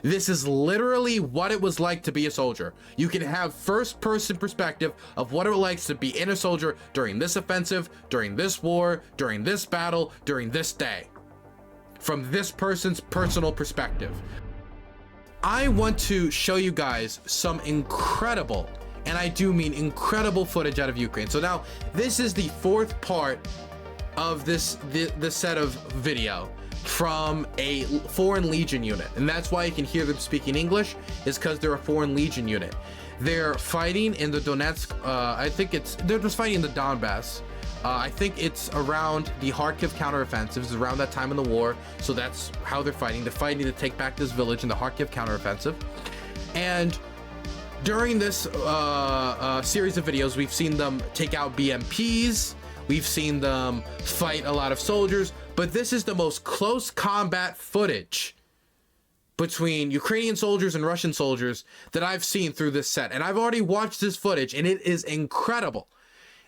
This is literally what it was like to be a soldier. You can have first-person perspective of what it was like to be in a soldier during this offensive, during this war, during this battle, during this day. From this person's personal perspective. I want to show you guys some incredible, and I do mean incredible, footage out of Ukraine. So now, this is the fourth part of this set of video from a foreign legion unit, and that's why you can hear them speaking English, is because they're a foreign legion unit. They're fighting in the Donetsk, they're just fighting in the Donbass. I think it's around the Kharkiv counteroffensive. It's around that time in the war, so that's how they're fighting. They're fighting to take back this village in the Kharkiv counteroffensive. And during this series of videos, we've seen them take out BMPs, we've seen them fight a lot of soldiers, but this is the most close combat footage between Ukrainian soldiers and Russian soldiers that I've seen through this set. And I've already watched this footage, and it is incredible.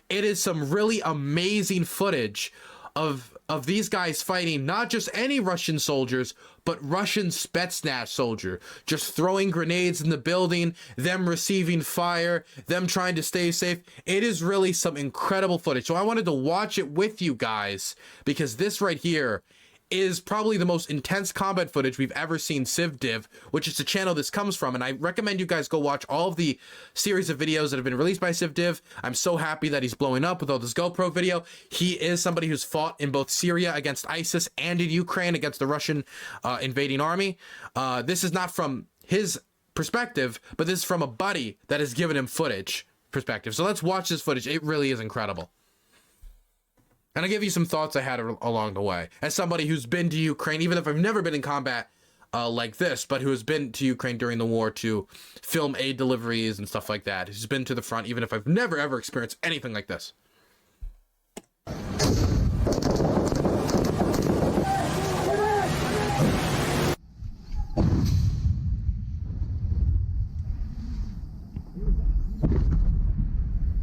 It is some really amazing footage of these guys fighting not just any Russian soldiers, but Russian Spetsnaz soldier, just throwing grenades in the building, them receiving fire, them trying to stay safe. It is really some incredible footage. So I wanted to watch it with you guys, because this right here is probably the most intense combat footage we've ever seen CivDiv, which is the channel this comes from. And I recommend you guys go watch all of the series of videos that have been released by CivDiv. I'm so happy that he's blowing up with all this GoPro video. He is somebody who's fought in both Syria against ISIS and in Ukraine against the Russian invading army. This is not from his perspective, but this is from a buddy that has given him footage perspective. So let's watch this footage. It really is incredible. And I'll give you some thoughts I had along the way. As somebody who's been to Ukraine, even if I've never been in combat like this, but who has been to Ukraine during the war to film aid deliveries and stuff like that. Who's been to the front, even if I've never ever experienced anything like this.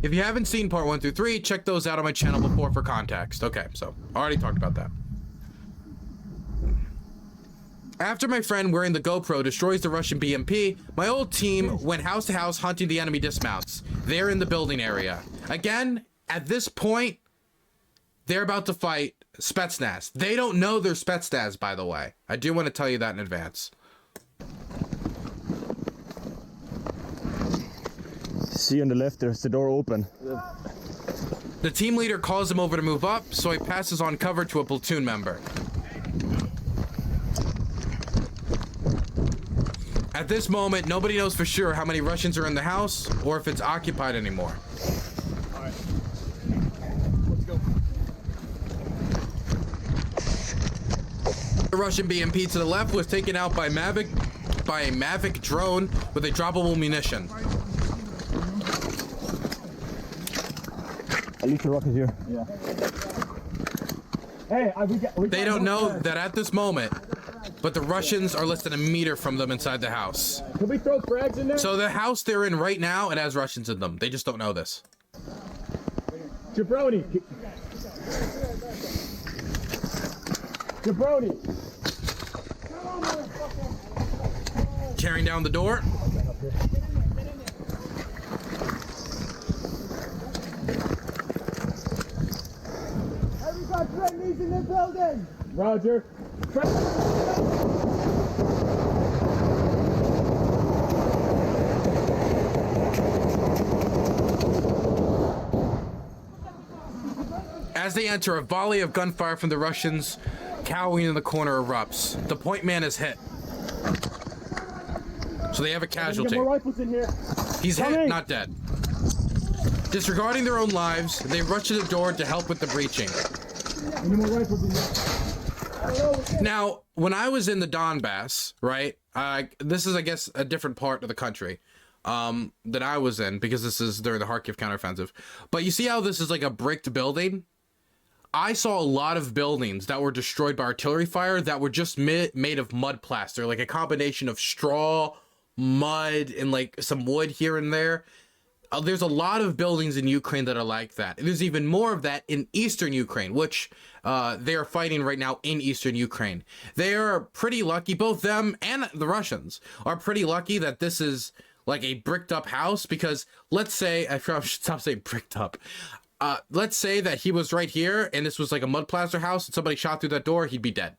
If you haven't seen part 1 through 3, check those out on my channel before for context. Okay, so I already talked about that. After my friend wearing the GoPro destroys the Russian BMP, my old team went house to house hunting the enemy dismounts. They're in the building area. Again, at this point, they're about to fight Spetsnaz. They don't know they're Spetsnaz, by the way. I do want to tell you that in advance. See on the left, there's the door open. The team leader calls him over to move up, so he passes on cover to a platoon member. At this moment, nobody knows for sure how many Russians are in the house or if it's occupied anymore. All right. Let's go. The Russian BMP to the left was taken out by a Mavic drone with a droppable munition. At least the rocket here. Yeah. Hey, they don't know that at this moment, but the Russians are less than a meter from them inside the house. Can we throw frags in there? So the house they're in right now, it has Russians in them. They just don't know this. Jabroni. Jabroni. Tearing down the door. Friendlies in the building! Roger. As they enter, a volley of gunfire from the Russians cowering in the corner erupts. The point man is hit. So they have a casualty. Get more rifles in here. He's hit, not dead. Disregarding their own lives, they rush to the door to help with the breaching. Any more rifles in here? Now, when I was in the Donbass, right, this is, I guess, a different part of the country that I was in, because this is during the Kharkiv counteroffensive. But you see how this is like a bricked building? I saw a lot of buildings that were destroyed by artillery fire that were just made of mud plaster, like a combination of straw, mud, and like some wood here and there. There's a lot of buildings in Ukraine that are like that. There's even more of that in eastern Ukraine, which they are fighting right now in eastern Ukraine. They are pretty lucky, both them and the Russians are pretty lucky that this is like a bricked up house, because let's say, I should stop saying bricked up. Let's say that he was right here and this was like a mud plaster house and somebody shot through that door, he'd be dead.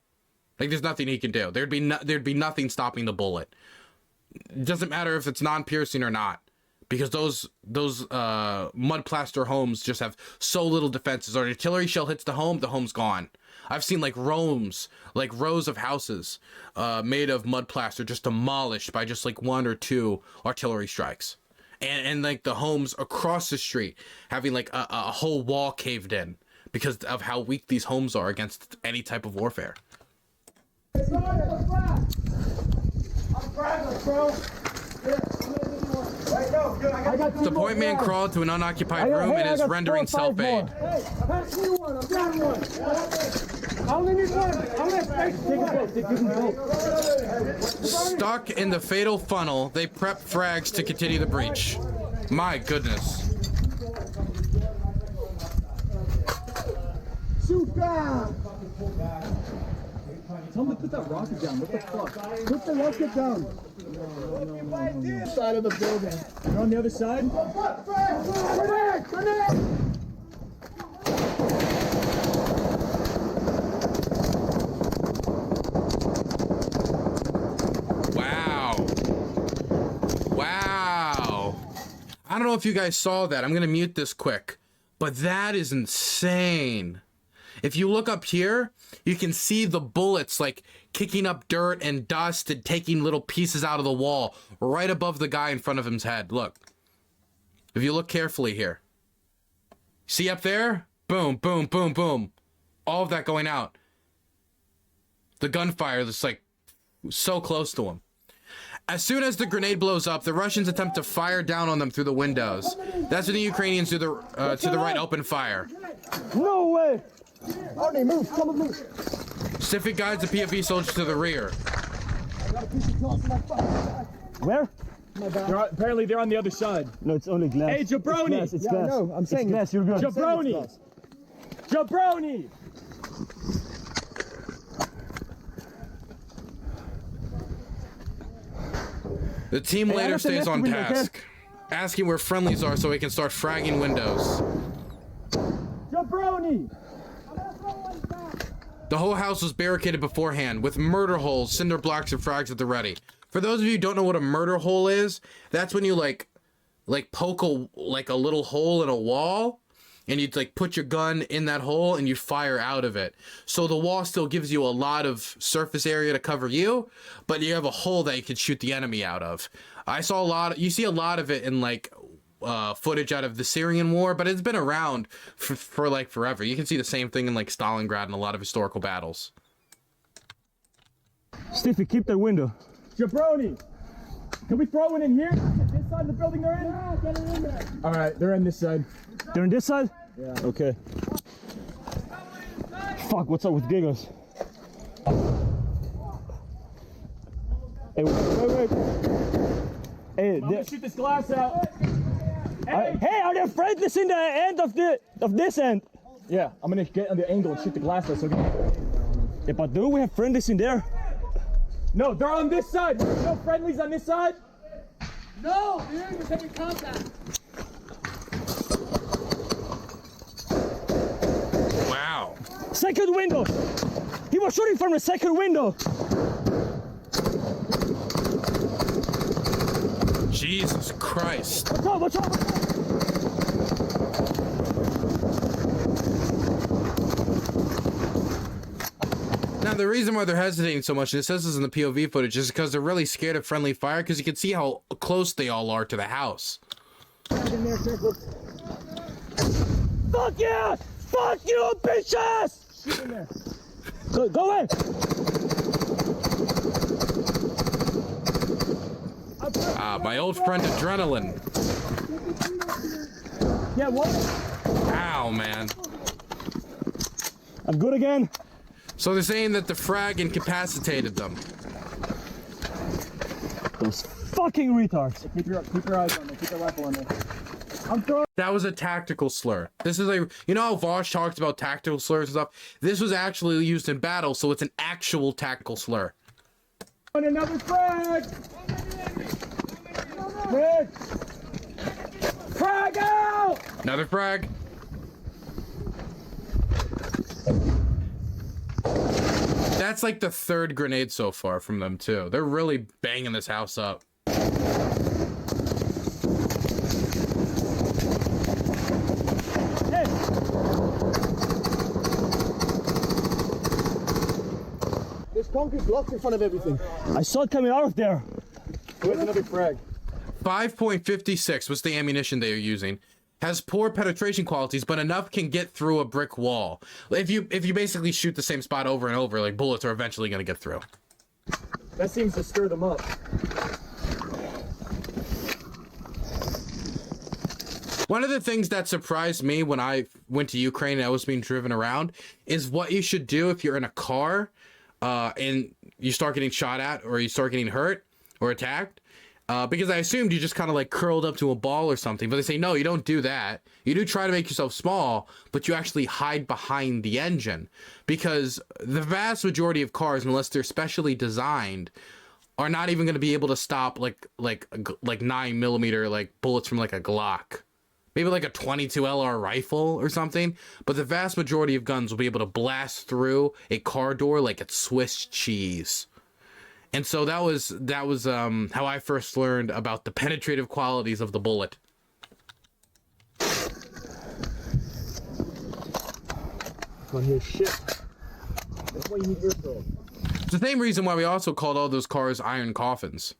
Like there's nothing he can do. There'd be nothing stopping the bullet. It doesn't matter if it's non-piercing or not, because those mud plaster homes just have so little defenses. Or an artillery shell hits the home's gone. I've seen like rows of houses made of mud plaster just demolished by just like 1 or 2 artillery strikes, and like the homes across the street having like a whole wall caved in because of how weak these homes are against any type of warfare. The point man crawled to an unoccupied room and is rendering self-aid. Hey, pass me one. I'm down one. I only need one. Stuck in the fatal funnel, they prep frags to continue the breach. My goodness. Shoot down. Tell them to put that rocket down. What the fuck? Put the rocket down. No. Side of the building. You're on the other side? Grenade! Wow. I don't know if you guys saw that. I'm gonna mute this quick. But that is insane. If you look up here, you can see the bullets like kicking up dirt and dust and taking little pieces out of the wall right above the guy in front of his head. Look. If you look carefully here. See up there? Boom, boom, boom, boom. All of that going out. The gunfire that's like so close to him. As soon as the grenade blows up, the Russians attempt to fire down on them through the windows. That's when the Ukrainians do the to the right open fire. No way! Arnie, move! Come on, move! Stiffy guides the PFE soldiers to the rear. Where? Apparently they're on the other side. No, it's only glass. Hey, Jabroni! It's glass. No, I'm saying it's glass. You're good. Jabroni! Jabroni! The team later stays on task, asking where friendlies are so we can start fragging windows. Jabroni! The whole house was barricaded beforehand with murder holes, cinder blocks, and frags at the ready. For those of you who don't know what a murder hole is, that's when you like poke a little hole in a wall, and you'd like put your gun in that hole and you fire out of it. So the wall still gives you a lot of surface area to cover you, but you have a hole that you can shoot the enemy out of. You see a lot of it in like footage out of the Syrian war, but it's been around for like forever. You can see the same thing in like Stalingrad and a lot of historical battles. Stiffy, keep that window. Jabroni! Can we throw one in here? This side of the building they're in? Yeah, get it in there. Alright, they're in this side. They're on this side? Yeah. Okay. Fuck, what's up with giggles? Hey, wait. Hey, I'm gonna shoot this glass out. Hey, are there friendlies in the end of this end? Yeah, I'm gonna get on the angle and shoot the glass out. So Yeah, but do we have friendlies in there? no, they're on this side. There's no friendlies on this side. No, the enemy's taking contact. Wow. Second window! He was shooting from the second window! Jesus Christ. Watch out! Now, the reason why they're hesitating so much, and it says this in the POV footage, is because they're really scared of friendly fire, because you can see how close they all are to the house. Fuck yeah! Fuck you, bitches! Shoot in there. Go in! My old friend Adrenaline. Yeah, what? Ow, man. I'm good again. So they're saying that the frag incapacitated them. Those fucking retards. Keep your eyes on there. Keep your rifle on there. I'm throwing. That was a tactical slur. This is a, you know how Vosh talks about tactical slurs and stuff? This was actually used in battle, so it's an actual tactical slur. Another frag! Frag! Frag out! Another frag. That's like the third grenade so far from them too. They're really banging this house up. Hey! There's concrete blocks in front of everything. I saw it coming out of there. Where's another frag? 5.56 was the ammunition they are using. Has poor penetration qualities, but enough can get through a brick wall. If you basically shoot the same spot over and over, like bullets are eventually going to get through. That seems to stir them up. One of the things that surprised me when I went to Ukraine and I was being driven around is what you should do if you're in a car and you start getting shot at or you start getting hurt or attacked. Because I assumed you just kind of like curled up to a ball or something, but they say, no, you don't do that. You do try to make yourself small, but you actually hide behind the engine, because the vast majority of cars, unless they're specially designed, are not even going to be able to stop like 9mm like bullets from like a Glock, maybe like a 22 LR rifle or something. But the vast majority of guns will be able to blast through a car door like it's Swiss cheese. And so that was how I first learned about the penetrative qualities of the bullet. On here, shit. That's why you need air flow. It's the same reason why we also called all those cars iron coffins.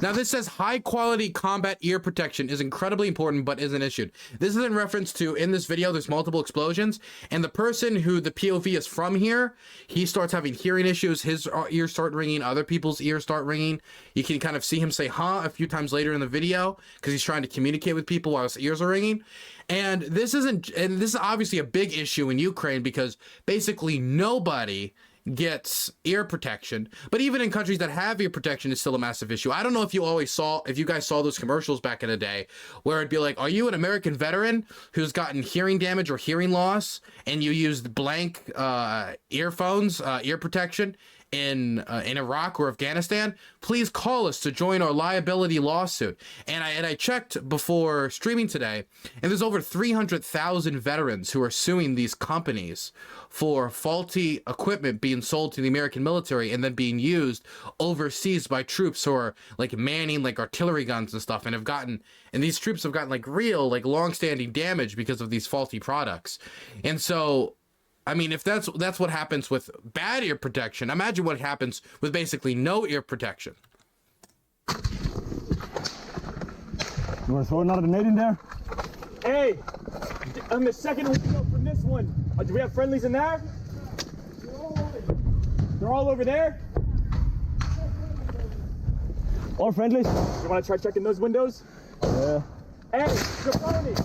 Now this says high quality combat ear protection is incredibly important but isn't issued. This is in reference to, in this video, there's multiple explosions, and the person who the POV is from here, he starts having hearing issues, his ears start ringing, other people's ears start ringing. You can kind of see him say huh a few times later in the video because he's trying to communicate with people while his ears are ringing. And this is obviously a big issue in Ukraine because basically nobody gets ear protection, but even in countries that have ear protection, it's still a massive issue. I don't know if you guys saw those commercials back in the day where it'd be like, are you an American veteran who's gotten hearing damage or hearing loss and you used blank earphones, ear protection in Iraq or Afghanistan? Please call us to join our liability lawsuit. And I checked before streaming today, and there's over 300,000 veterans who are suing these companies for faulty equipment being sold to the American military and then being used overseas by troops who are like manning like artillery guns and stuff, and these troops have gotten like real like long-standing damage because of these faulty products. And so I mean, if that's what happens with bad ear protection, imagine what happens with basically no ear protection. You want to throw another grenade in there? Hey! On the second window from this one, do we have friendlies in there? They're all over there? All friendlies? You want to try checking those windows? Yeah. Hey! Jabroni!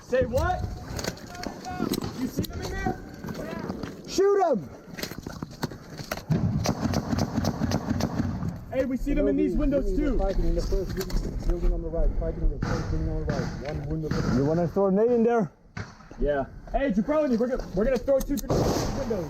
Say what? You see them in there? Shoot him! Hey, we see them in these windows too. Fighting in the first building on the right. Fighting in the first building on the right. One window. You want to throw a grenade in there? Yeah. Hey, Jabroni, we're gonna throw 2 grenades in these windows.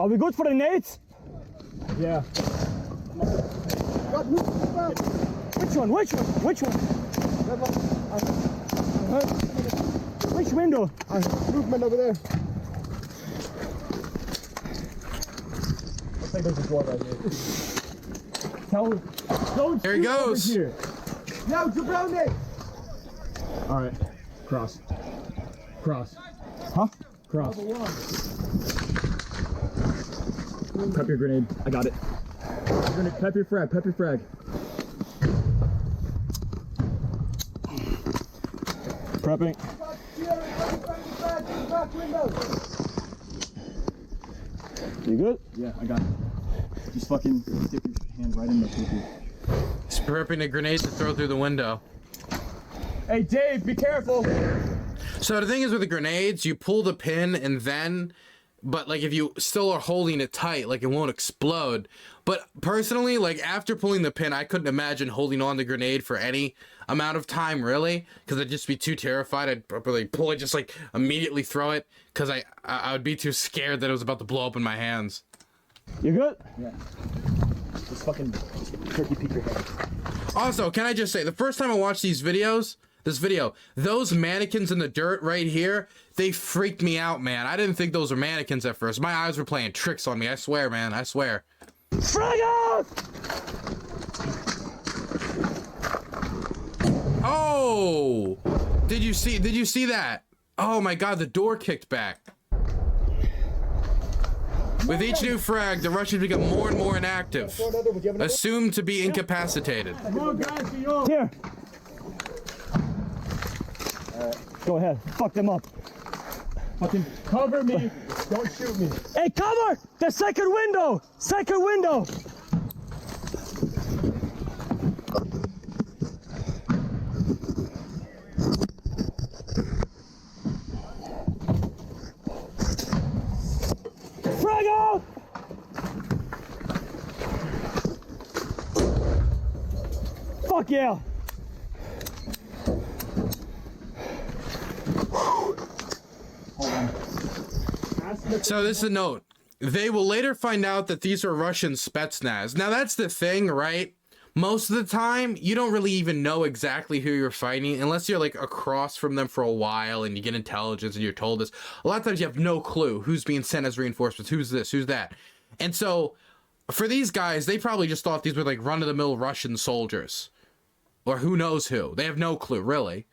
Are we good for the nades? Yeah. Which one? Which window? Movement over there. I think there's a door right here. Don't There he shoot over goes. here. No, Jabroni! All right. Cross. Cross. Huh? Cross. Prep your grenade. I got it. Prep your frag. Prep your frag. Prepping. You good? Yeah, I got it. Just fucking dip your hand right in the poo-poo. He's prepping a grenade to throw through the window. Hey, Dave, be careful. So the thing is with the grenades, you pull the pin and then, but like if you still are holding it tight, like it won't explode. But personally, like after pulling the pin, I couldn't imagine holding on the grenade for any amount of time, really, because I'd just be too terrified. I'd probably pull it, just like immediately throw it, because I would be too scared that it was about to blow up in my hands. You good? Yeah. Just fucking turkey peek your head. Also, can I just say, the first time I watched this video, those mannequins in the dirt right here, they freaked me out, man. I didn't think those were mannequins at first. My eyes were playing tricks on me. I swear, man. I swear. Frag out! Oh! Did you see that? Oh my god, the door kicked back. With each new frag, the Russians become more and more inactive, assumed to be incapacitated. Here. Go ahead. Fuck them up. Fucking cover me. Don't shoot me. Hey, cover! The second window! Second window! Frag out! Fuck yeah! So this is a note. They will later find out that these are Russian Spetsnaz. Now that's the thing, right? Most of the time, you don't really even know exactly who you're fighting unless you're like across from them for a while and you get intelligence and you're told this. A lot of times you have no clue who's being sent as reinforcements, who's this, who's that. And so for these guys, they probably just thought these were like run-of-the-mill Russian soldiers. Or who knows who. They have no clue, really.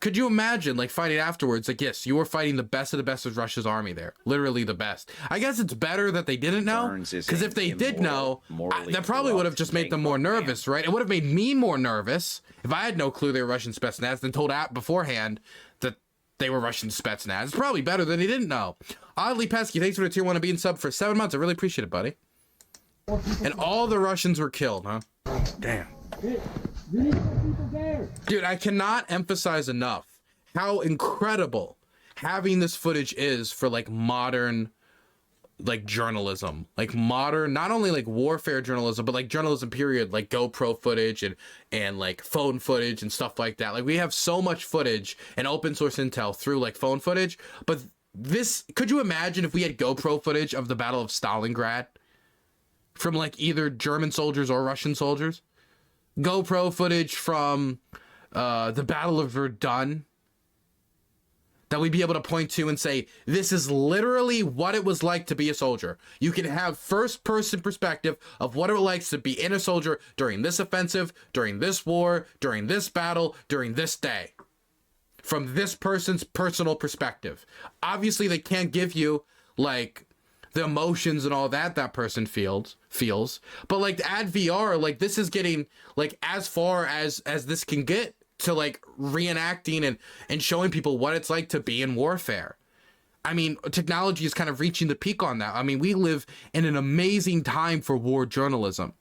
Could you imagine, like, fighting afterwards? Like, yes, you were fighting the best of Russia's army there. Literally the best. I guess it's better that they didn't know. Because if they did know, that probably would have just made them more nervous, right? It would have made me more nervous if I had no clue they were Russian Spetsnaz than told out beforehand that they were Russian Spetsnaz. It's probably better than he didn't know. Oddly Pesky, thanks for the tier 1 of being sub for 7 months. I really appreciate it, buddy. And all the Russians were killed, huh? Damn. Dude, I cannot emphasize enough how incredible having this footage is for like modern like journalism, like modern, not only like warfare journalism, but like journalism period, like GoPro footage and like phone footage and stuff like that. Like we have so much footage and open source intel through like phone footage, but this, could you imagine if we had GoPro footage of the Battle of Stalingrad from like either German soldiers or Russian soldiers? GoPro footage from the Battle of Verdun that we'd be able to point to and say, this is literally what it was like to be a soldier. You can have first-person perspective of what it was like to be in a soldier during this offensive, during this war, during this battle, during this day. From this person's personal perspective. Obviously, they can't give you, like, the emotions and all that person feels, but like to add VR, like this is getting like as far as this can get to like reenacting and showing people what it's like to be in warfare. I mean, technology is kind of reaching the peak on that. I mean, we live in an amazing time for war journalism.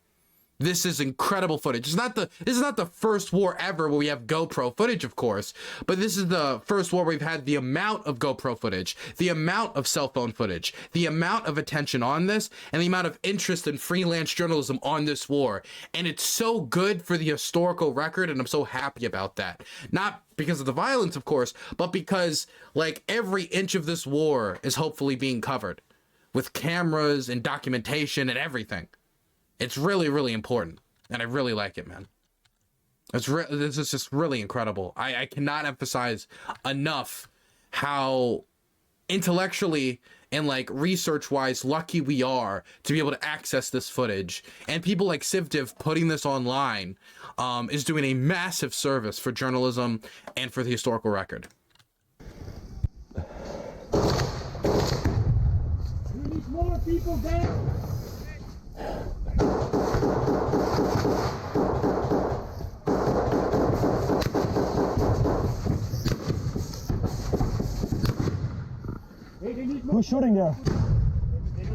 This is incredible footage. This is not the first war ever where we have GoPro footage, of course, but this is the first war where we've had the amount of GoPro footage, the amount of cell phone footage, the amount of attention on this, and the amount of interest in freelance journalism on this war. And it's so good for the historical record, and I'm so happy about that. Not because of the violence, of course, but because like every inch of this war is hopefully being covered with cameras and documentation and everything. It's really, really important, and I really like it, man. This is just really incredible. I cannot emphasize enough how intellectually and like research-wise lucky we are to be able to access this footage. And people like Civdiv putting this online is doing a massive service for journalism and for the historical record. We need more people there. Who's shooting there?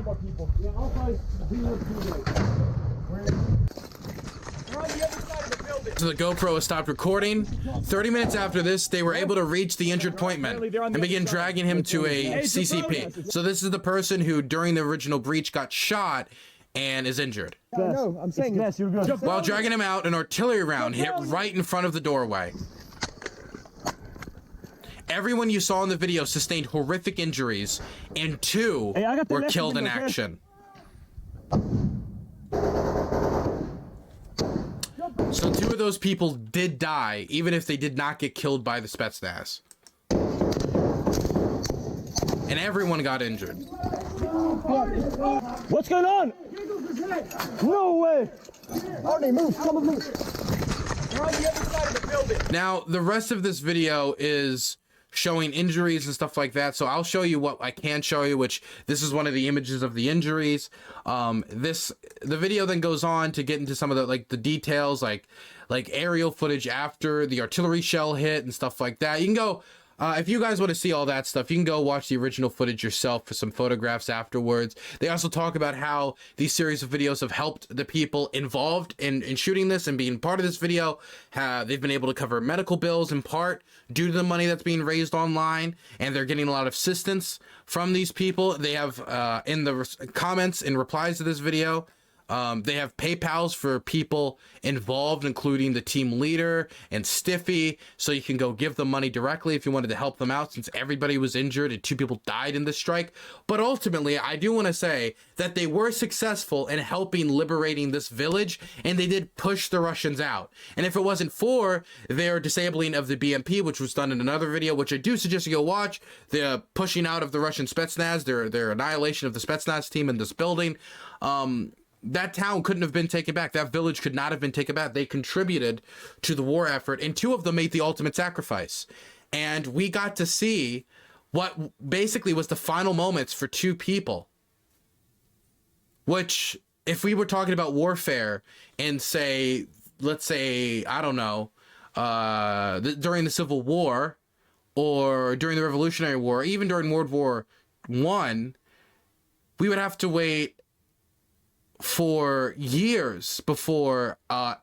more people. Yeah, I'll probably be there too late. We're on the other side of the building. So the GoPro has stopped recording. 30 minutes after this, they were able to reach the injured point man and begin dragging him to a CCP. So this is the person who, during the original breach, got shot and is injured. No, I'm saying Yes, you're good. While dragging him out, an artillery round hit right in front of the doorway. Everyone you saw in the video sustained horrific injuries, and 2 Hey, I got the were left killed in window, okay? action. So 2 of those people did die, even if they did not get killed by the Spetsnaz. And everyone got injured. What's going on? No way. Arnie, move, come and move. We're on the other side of the building. Now, the rest of this video is showing injuries and stuff like that, so I'll show you what I can show you, which this is one of the images of the injuries. The video then goes on to get into some of the details, like aerial footage after the artillery shell hit and stuff like that. You can go, if you guys want to see all that stuff, you can go watch the original footage yourself for some photographs afterwards. They also talk about how these series of videos have helped the people involved in shooting this and being part of this video. They've been able to cover medical bills in part due to the money that's being raised online, and they're getting a lot of assistance from these people. They have, in the comments and replies to this video, they have PayPals for people involved, including the team leader and Stiffy, so you can go give them money directly if you wanted to help them out, since everybody was injured and 2 people died in this strike. But ultimately, I do want to say that they were successful in helping liberating this village, and they did push the Russians out. And if it wasn't for their disabling of the BMP, which was done in another video, which I do suggest you go watch, the pushing out of the Russian Spetsnaz, their annihilation of the Spetsnaz team in this building, that town couldn't have been taken back. That village could not have been taken back. They contributed to the war effort, and 2 of them made the ultimate sacrifice. And we got to see what basically was the final moments for 2 people. Which, if we were talking about warfare and say, let's say, I don't know, during the Civil War or during the Revolutionary War, even during World War I, we would have to wait for years before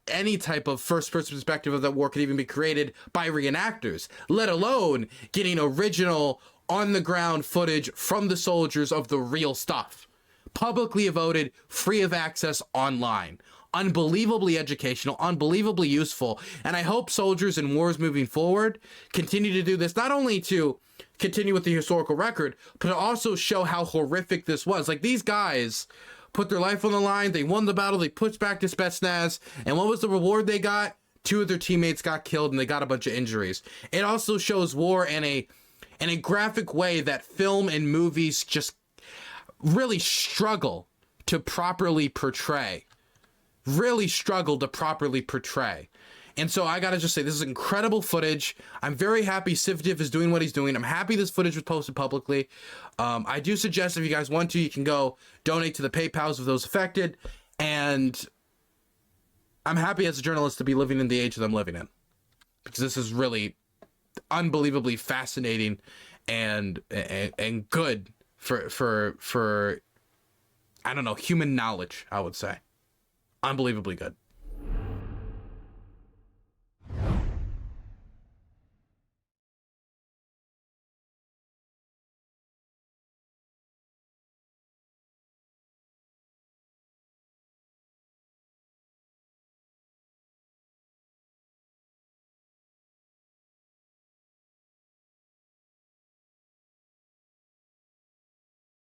any type of first-person perspective of that war could even be created by reenactors, let alone getting original on-the-ground footage from the soldiers of the real stuff. Publicly voted, free of access online. Unbelievably educational, unbelievably useful, and I hope soldiers in wars moving forward continue to do this, not only to continue with the historical record, but to also show how horrific this was. Like, these guys put their life on the line, they won the battle, they pushed back to Spetsnaz, and what was the reward they got? 2 of their teammates got killed and they got a bunch of injuries. It also shows war in a graphic way that film and movies just really struggle to properly portray. And so I gotta just say, this is incredible footage. I'm very happy Civdiv is doing what he's doing. I'm happy this footage was posted publicly. I do suggest, if you guys want to, you can go donate to the PayPals of those affected. And I'm happy as a journalist to be living in the age that I'm living in, because this is really unbelievably fascinating and good for I don't know, human knowledge, I would say. Unbelievably good.